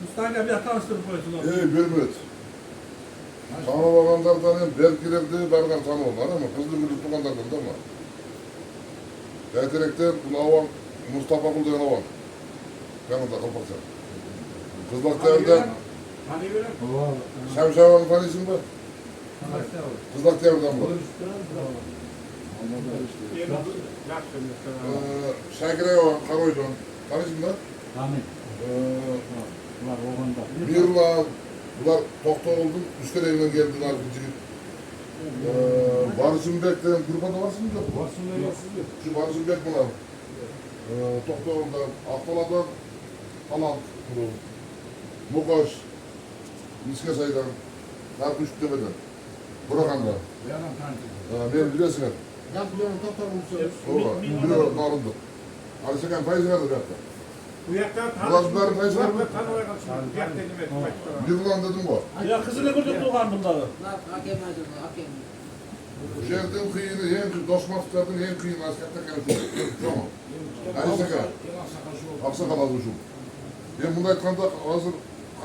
Mustafa bir tanıştırıp koysun. Görmüyor. Tanımaganlardan hem belkilerdi bargan tanımalar ama kızlı gülü tutanlardan da ama. Erterekten Ulavan, Mustafa Kul deyen Avan. Yanında kapatacağım. Kızlaklardan Şemşavan'ın tanısın mı? Kızlaklardan mı? Şakir Avan, Karoy'dan. Tanısın mı? Mirla, bunlar doktor oldu, üstel evinden geldiler artık. Barış'ın Bek'ten grupanda varsın mı? Varsın Bek. Şu Barış'ın Bek bunlar. Doktor oldu, Akbala'dan Talant, Mukaş, Miskesay'dan, Narkı Üstleme'den, Burakan'da. Ben biliyorsun hep. Ben biliyorum doktor olmuşsunuz. Ola, biliyorum, alındı. Ali Sekan payızı verdi bir hafta. Bulaşıkların payızı verdi. Yılan dedim bu. Ya kızını gördük Doğan bunları. Şehirden kıyını, en dostmatlardan en kıyını askerden geldi. Tamam. Ali Sekan. Aksakal almışım. Ben bunu etkanda hazır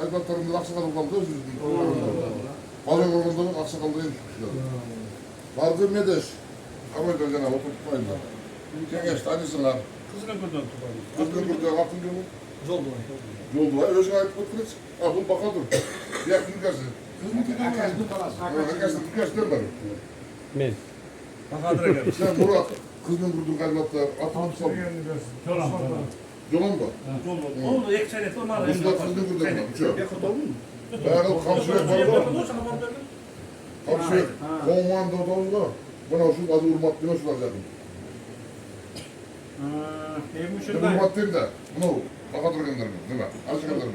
kaybatlarımda aksakal kaldı. Bazen ormandan aksakalda en çıkmışlar. Vardı Medeş. Kamerada cenab-ı oturtmayın da. Kengeç tanısın lan. Kızını gördük. Kızını gördük, aklın gibi. Zoldu. Yoldu var, özgür ait bakınız. Ha bunu bakalım. Bir yakın gelsin. Herkesin birkaç derler. Men. Bakadıra gelmiş. Sen Murat, kızının kurduğun kaybatlar, atını tutalım. Çoran. Yolan mı? Oldu ek senet onlar. Kızlar kızını kurduğun kaybatlar. Uçuyor. Ben kamçıya var. Kamçıya kovmağında odamda. Bana şu adı Urmat Güneş olacaktım. Ben Urmat değil de. Bunu bakadıra gönderdim. Değil mi? Alışık gönderdim.